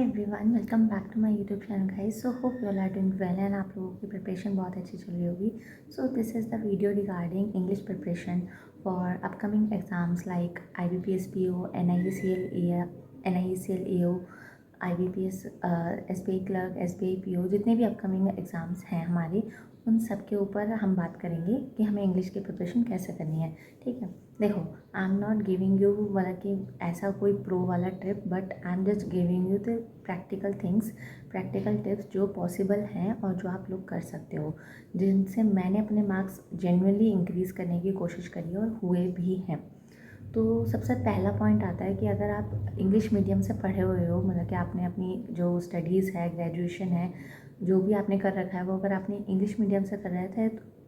Everyone, welcome back to my YouTube channel guys. So hope you all are doing well and आप लोगों की preparation बहुत अच्छी चल रही होगी। So this is the video regarding English preparation for upcoming exams like IBPS PO, NIECL AO, IBPS, SBI clerk, SBI PO, जितने भी अपकमिंग एग्ज़ाम्स हैं हमारे, उन सब के ऊपर हम बात करेंगे कि हमें इंग्लिश की प्रिपरेशन कैसे करनी है। ठीक है, देखो, I am not giving you वाला कि ऐसा कोई प्रो वाला trip, but I am just giving you the practical things, practical tips जो पॉसिबल हैं और जो आप लोग कर सकते हो, जिनसे मैंने अपने मार्क्स जेन्युइनली इंक्रीज़ करने की कोशिश करी है और हुए भी हैं। तो सबसे पहला पॉइंट आता है कि अगर आप इंग्लिश मीडियम से पढ़े हुए हो, मतलब कि आपने अपनी जो स्टडीज़ है, ग्रेजुएशन है, जो भी आपने कर रखा है, वो अगर आपने इंग्लिश मीडियम से कर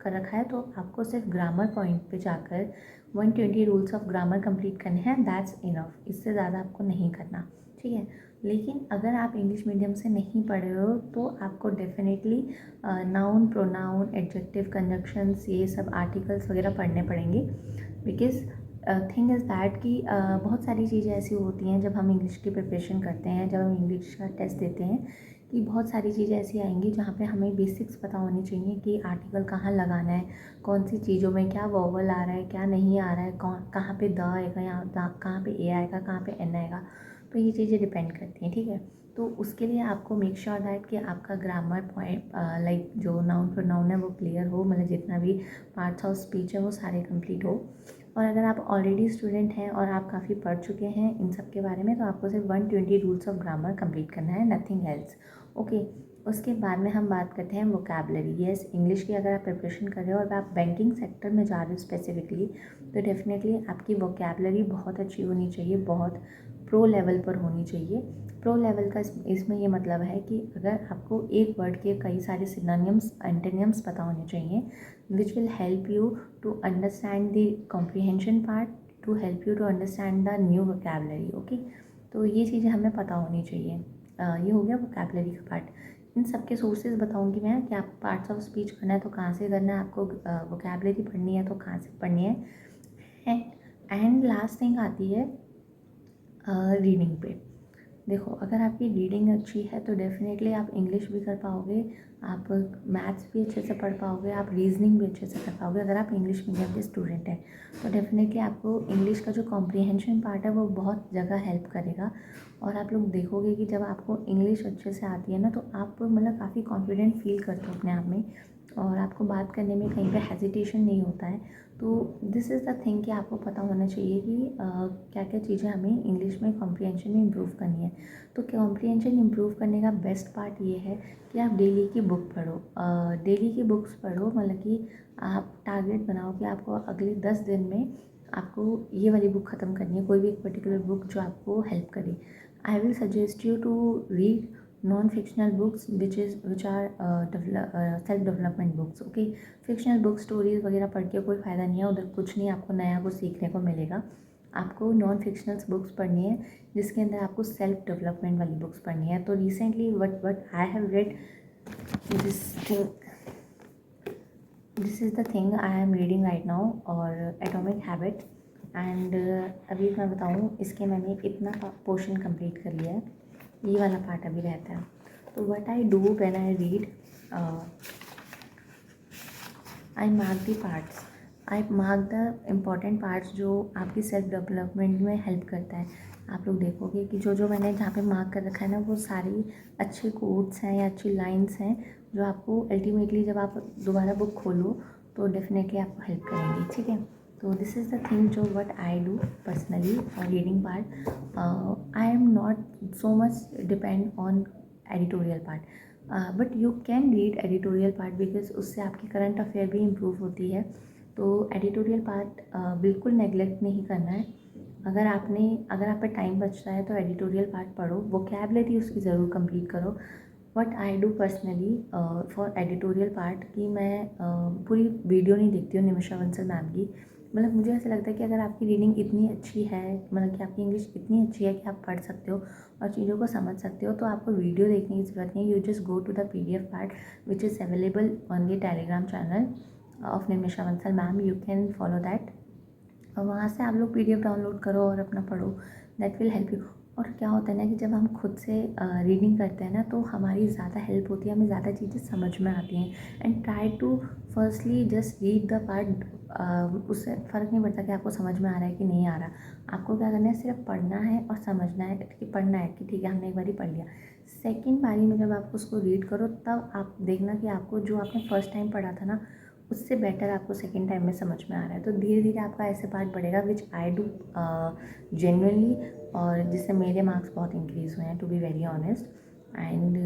रखा है तो आपको सिर्फ ग्रामर पॉइंट पे जाकर 120 रूल्स ऑफ ग्रामर कंप्लीट करने हैं, दैट्स इनफ। इससे ज़्यादा आपको नहीं करना, ठीक है। लेकिन अगर आप इंग्लिश मीडियम से नहीं पढ़े हो तो आपको definitely noun, pronoun, adjective, conjunctions, ये सब आर्टिकल्स वगैरह पढ़ने पड़ेंगे। बिकॉज थिंग इज़ दैट कि बहुत सारी चीज़ें ऐसी होती हैं जब हम इंग्लिश की प्रिपरेशन करते हैं, जब हम इंग्लिश का टेस्ट देते हैं, कि बहुत सारी चीज़ें ऐसी आएंगी जहाँ पे हमें बेसिक्स पता होनी चाहिए कि आर्टिकल कहाँ लगाना है, कौन सी चीज़ों में क्या वोवल आ रहा है, क्या नहीं आ रहा है, कहाँ पे द आएगा या कहाँ पे ए आएगा, कहाँ पे एन आएगा। तो ये चीज़ें डिपेंड करती हैं, ठीक है। तो उसके लिए आपको मेक श्योर दैट कि आपका ग्रामर पॉइंट, लाइक जो नाउन प्रोनाउन है वो क्लियर हो, मतलब जितना भी पार्ट्स ऑफ स्पीच है वो सारे कंप्लीट हो। और अगर आप ऑलरेडी स्टूडेंट हैं और आप काफ़ी पढ़ चुके हैं इन सब के बारे में, तो आपको सिर्फ 120 रूल्स ऑफ ग्रामर कंप्लीट करना है, नथिंग एल्स। ओके, उसके बाद में हम बात करते हैं वोकैबलरी। येस, इंग्लिश की अगर आप प्रिपरेशन कर रहे हो और आप बैंकिंग सेक्टर में जा रहे हो स्पेसिफिकली, तो डेफिनेटली आपकी वोकैबलरी बहुत अच्छी होनी चाहिए, बहुत प्रो लेवल पर होनी चाहिए। प्रो लेवल का इसमें ये मतलब है कि अगर आपको एक वर्ड के कई सारे सिनोनिम्स, एंटोनिम्स पता होने चाहिए, which will help you to understand the comprehension part, to help you to understand the new vocabulary. Okay, तो ये चीज़ें हमें पता होनी चाहिए। ये हो गया वोकैबलरी का पार्ट। इन सब के सोर्सेज बताऊंगी मैं कि आपको पार्ट्स ऑफ स्पीच करना है तो कहाँ से करना है, आपको वोकैबलरी पढ़नी है तो कहाँ से पढ़नी है। एंड लास्ट थिंग आती है रीडिंग पे। देखो, अगर आपकी रीडिंग अच्छी है तो डेफिनेटली आप इंग्लिश भी कर पाओगे, आप मैथ्स भी अच्छे से पढ़ पाओगे, आप रीजनिंग भी अच्छे से कर पाओगे। अगर आप इंग्लिश मीडियम के स्टूडेंट हैं तो डेफिनेटली आपको इंग्लिश का जो कॉम्प्रीहेंशन पार्ट है वो बहुत जगह हेल्प करेगा। और आप लोग देखोगे कि जब आपको इंग्लिश अच्छे से आती है ना, तो आप मतलब काफ़ी कॉन्फिडेंट फील करते हो अपने आप में, और आपको बात करने में कहीं पे हेजिटेशन नहीं होता है। तो दिस इज़ द थिंग कि आपको पता होना चाहिए कि क्या क्या चीज़ें हमें इंग्लिश में कॉम्प्रीहेंशन में इम्प्रूव करनी है। तो कॉम्प्रीहेंशन इम्प्रूव करने का बेस्ट पार्ट ये है कि आप डेली की बुक पढ़ो, डेली की बुक्स पढ़ो, मतलब कि आप टारगेट बनाओ कि आपको अगले 10 दिन में आपको ये वाली बुक ख़त्म करनी है, कोई भी एक पर्टिकुलर बुक जो आपको हेल्प करे। I will suggest you to read non fictional books which are self development books. Okay, fictional book stories वगैरह पढ़ के कोई फ़ायदा नहीं है, उधर कुछ नहीं आपको नया कुछ सीखने को मिलेगा। आपको नॉन फिक्शनल्स बुक्स पढ़नी है जिसके अंदर आपको सेल्फ डेवलपमेंट वाली बुक्स पढ़नी है। तो recently what I have read this thing, this is the thing I am reading right now, और एटॉमिक हैबिट। एंड अभी मैं बताऊँ, इसके मैंने इतना पोर्शन कंप्लीट कर लिया है, ये वाला पार्ट अभी रहता है। तो what I do when I read, I mark the parts, I mark the important parts जो आपकी सेल्फ डेवलपमेंट में हेल्प करता है। आप लोग देखोगे कि जो जो मैंने जहाँ पे मार्क कर रखा है ना, वो सारी अच्छे कोट्स हैं या अच्छी लाइन्स हैं जो आपको अल्टीमेटली जब आप दोबारा बुक खोलो तो डेफिनेटली आपको हेल्प करेंगी, ठीक है। तो दिस इज़ द थिंग जो what I do personally for reading part. I am not so much depend on editorial part, but you can read editorial part because उससे आपकी करंट अफेयर भी improve होती है। तो एडिटोरियल पार्ट बिल्कुल neglect नहीं करना है। अगर आप पे टाइम बचता है तो एडिटोरियल पार्ट पढ़ो, वोकैबलरी उसकी ज़रूर कंप्लीट करो। What I do personally for editorial part कि मैं पूरी वीडियो नहीं देखती हूँ निमिषा बंसल मैम की। मतलब मुझे ऐसा लगता है कि अगर आपकी रीडिंग इतनी अच्छी है, मतलब कि आपकी इंग्लिश इतनी अच्छी है कि आप पढ़ सकते हो और चीज़ों को समझ सकते हो, तो आपको वीडियो देखने की ज़रूरत नहीं है। You just go to the PDF part which is available on the Telegram channel of Nimisha Bansal ma'am, you can follow that. और वहाँ से आप लोग PDF डाउनलोड करो और अपना पढ़ो, दैट विल हेल्प यू। और क्या होता है ना कि जब हम खुद से रीडिंग करते हैं ना तो हमारी ज़्यादा हेल्प होती है, हमें ज़्यादा चीज़ें समझ में आती हैं। And try to firstly just read the part, उससे फ़र्क नहीं पड़ता कि आपको समझ में आ रहा है कि नहीं आ रहा। आपको क्या करना है, सिर्फ पढ़ना है और समझना है कि पढ़ना है कि ठीक है हमने एक बारी पढ़ लिया। सेकेंड बारी में जब आप उसको रीड करो तब आप देखना कि आपको जो आपने फर्स्ट टाइम पढ़ा था ना उससे बेटर आपको सेकेंड टाइम में समझ में आ रहा है। तो धीरे धीरे आपका ऐसे पार्ट बढ़ेगा विच आई डू जेन्युइनली, और जिससे मेरे मार्क्स बहुत इंक्रीज़ हुए हैं to be very honest. And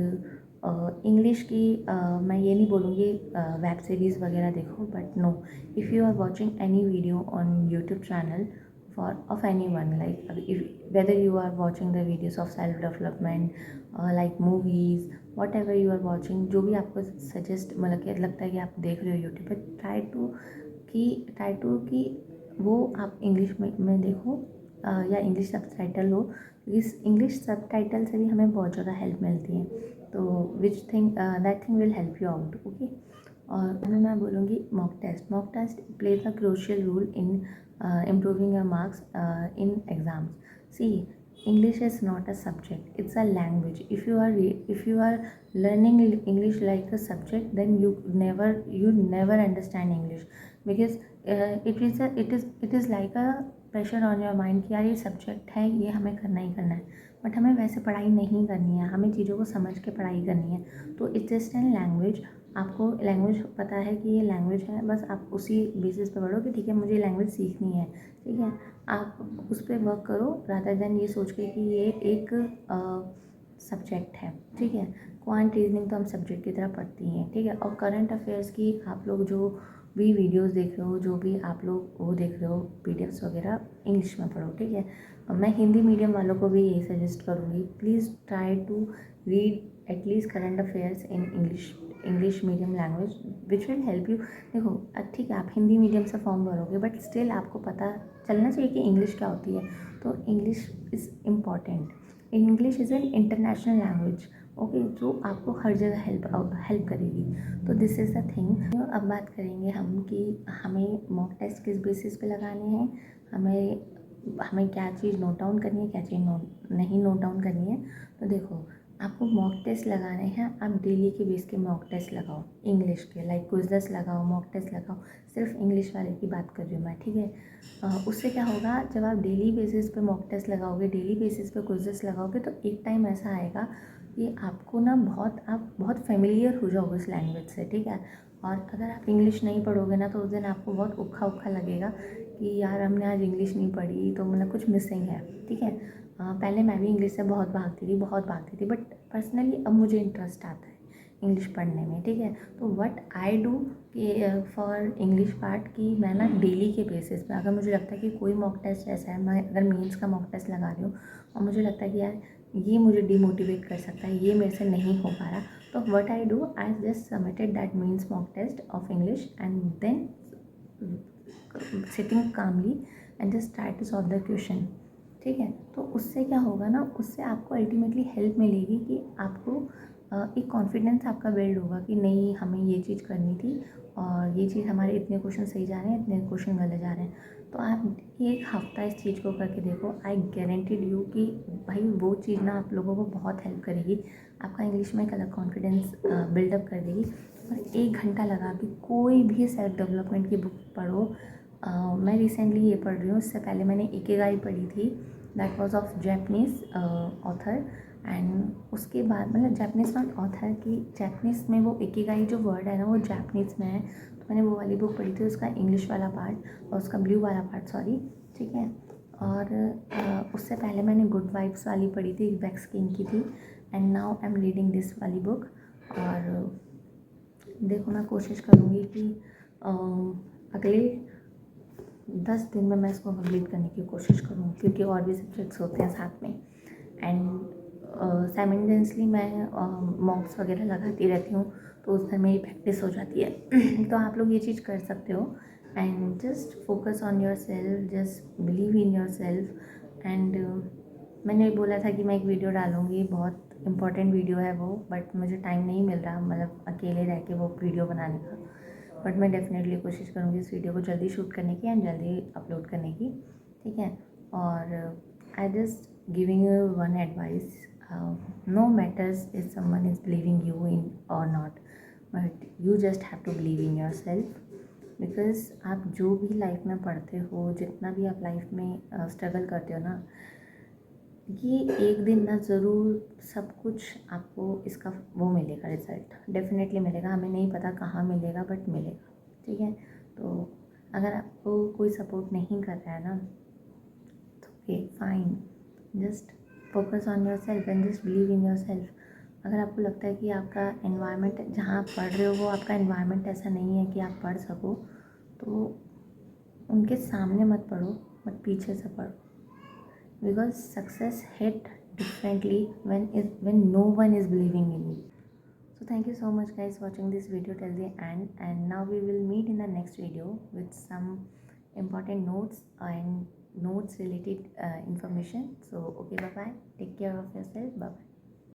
English की मैं ये नहीं बोलूँगी वेब सीरीज़ वगैरह देखो, but no, if you are watching any video on YouTube channel for of anyone, like if whether you are watching the videos of self development, like movies, whatever you are watching, जो भी आपको suggest मतलब कि लगता है कि आप देख रहे हो यूट्यूब पे, ट्राई टू कि वो आप इंग्लिश में देखो, या इंग्लिश सबटाइटल हो। इस इंग्लिश सबटाइटल से भी हमें बहुत ज़्यादा हेल्प मिलती है। तो which thing that thing will help you out, okay. और मैं बोलूँगी mock test plays a crucial role in improving your marks in exams. See, English is not a subject; it's a language. If you are learning English like a subject, then you never understand English, because it is like a pressure on your mind कि यार ये subject है, ये हमें करना ही करना है। But हमें वैसे पढ़ाई नहीं करनी है, हमें चीज़ों को समझ के पढ़ाई करनी है। तो इट्स जस्ट एन लैंग्वेज। आपको लैंग्वेज पता है कि ये लैंग्वेज है, बस आप उसी बेसिस पे पढ़ो कि ठीक है मुझे लैंग्वेज सीखनी है, ठीक है। आप उस पर वर्क करो रादर देन ये सोच के कि ये एक सब्जेक्ट है, ठीक है। क्वांट रीजनिंग तो हम सब्जेक्ट की तरह पढ़ती हैं, ठीक है। और करंट अफेयर्स की आप लोग जो भी वीडियोस देख रहे हो, जो भी आप लोग वो देख रहे हो पीडीएफ्स वगैरह, इंग्लिश में पढ़ो, ठीक है। मैं हिंदी मीडियम वालों को भी यही सजेस्ट करूँगी, please try to read at least current affairs in English medium language which will help you. देखो ठीक है आप हिंदी मीडियम से फॉर्म भरोगे, बट स्टिल आपको पता चलना चाहिए कि इंग्लिश क्या होती है। तो English is important. English is an international language, okay, जो आपको हर जगह हेल्प करेगी। तो दिस इज़ द थिंग। अब बात करेंगे हम कि हमें मॉक टेस्ट किस बेसिस पे लगाने हैं, हमें क्या चीज़ नोट डाउन करनी है, क्या चीज़ नहीं नोट डाउन करनी है। तो देखो आपको मॉक टेस्ट लगाने हैं, आप डेली के बेस के मॉक टेस्ट लगाओ इंग्लिश के, लाइक क्विज़ेस लगाओ, मॉक टेस्ट लगाओ। सिर्फ इंग्लिश वाले की बात कर रही हूँ मैं, ठीक है। उससे क्या होगा, जब आप डेली बेसिस पे मॉक टेस्ट लगाओगे, डेली बेसिस पे क्विज़ेस लगाओगे, तो एक टाइम ऐसा आएगा कि आपको ना आप बहुत फेमिलियर हो जाओगे उस लैंग्वेज से, ठीक है। और अगर आप इंग्लिश नहीं पढ़ोगे ना तो उस दिन आपको बहुत उखा लगेगा कि यार हमने आज इंग्लिश नहीं पढ़ी, तो मतलब कुछ मिसिंग है, ठीक है। पहले मैं भी इंग्लिश से बहुत भागती थी, बट पर्सनली अब मुझे इंटरेस्ट आता है इंग्लिश पढ़ने में, ठीक है। तो व्हाट आई डू कि फॉर इंग्लिश पार्ट की मैं ना डेली के बेसिस पे, अगर मुझे लगता है कि कोई मॉक टेस्ट ऐसा है, मैं अगर मेंस का मॉक टेस्ट लगा रही हूँ और मुझे लगता है कि यार ये मुझे डिमोटिवेट कर सकता है, ये मेरे से नहीं हो पा रहा, तो what I do, I just submitted that mains mock test of English and then sitting calmly and just try to solve the question, ठीक है। तो उससे क्या होगा ना, उससे आपको अल्टीमेटली हेल्प मिलेगी कि आपको एक कॉन्फिडेंस आपका बिल्ड होगा कि नहीं हमें ये चीज़ करनी थी और ये चीज़ हमारे इतने क्वेश्चन सही जा रहे हैं, इतने क्वेश्चन गलत जा रहे हैं। तो आप एक हफ्ता इस चीज़ को करके देखो, आई गारंटीड यू कि भाई वो चीज़ ना आप लोगों को बहुत हेल्प करेगी, आपका इंग्लिश में एक अलग कॉन्फिडेंस बिल्डअप कर देगी। और 1 घंटा लगा के कोई भी सेल्फ डेवलपमेंट की बुक पढ़ो। मैं रिसेंटली ये पढ़ रही हूँ, इससे पहले मैंने इकिगाई पढ़ी थी, that was of Japanese author. And उसके बाद मतलब जैपनीज़ नॉट ऑथर की, जैपनीज़ में वो इकिगाई जो वर्ड है ना वो जैपनीज़ में है, तो मैंने वो वाली बुक पढ़ी थी, उसका इंग्लिश वाला पार्ट और उसका ब्लू वाला पार्ट, सॉरी, ठीक है। और उससे पहले मैंने गुड वाइब्स वाली पढ़ी थी, बेक्स किंग की थी, and now I am reading this वाली बुक। और देखो मैं कोशिश करूँगी कि अगले 10 दिन में मैं इसको कंप्लीट करने की कोशिश करूँ, क्योंकि और भी सब्जेक्ट्स होते हैं साथ में। एंड साइमल्टेनियसली मैं मॉक्स वगैरह लगाती रहती हूँ, तो उस पर मेरी प्रैक्टिस हो जाती है। तो आप लोग ये चीज़ कर सकते हो। And just focus on your self, just believe in your self. And मैंने बोला था कि मैं एक वीडियो डालूँगी, बहुत इंपॉर्टेंट वीडियो है वो, बट मुझे टाइम नहीं मिल रहा, मतलब अकेले रह के वो वीडियो बनाने का। बट मैं डेफिनेटली कोशिश करूँगी इस वीडियो को जल्दी शूट करने की एंड जल्दी अपलोड करने की, ठीक है। और I just giving you one advice. No matters if someone is believing you in or not, but you just have to believe in yourself. Because आप जो भी लाइफ में पढ़ते हो, जितना भी आप लाइफ में स्ट्रगल करते हो ना, ये एक दिन ना ज़रूर सब कुछ आपको इसका वो मिलेगा, रिज़ल्ट डेफ़िनेटली मिलेगा। हमें नहीं पता कहाँ मिलेगा, बट मिलेगा, ठीक है। तो अगर आपको कोई सपोर्ट नहीं कर रहा है ना, तो okay fine, just focus on your self and just believe in your self. अगर आपको लगता है कि आपका एनवायरनमेंट जहाँ आप पढ़ रहे हो वो आपका एनवायरनमेंट ऐसा नहीं है कि आप पढ़ सको, तो उनके सामने मत पढ़ो, बट पीछे से पढ़ो। Because success hit differently when no one is believing in you. So thank you so much guys watching this video till the end, and now we will meet in the next video with some important notes and notes related information. So okay, bye bye, take care of yourself, bye bye.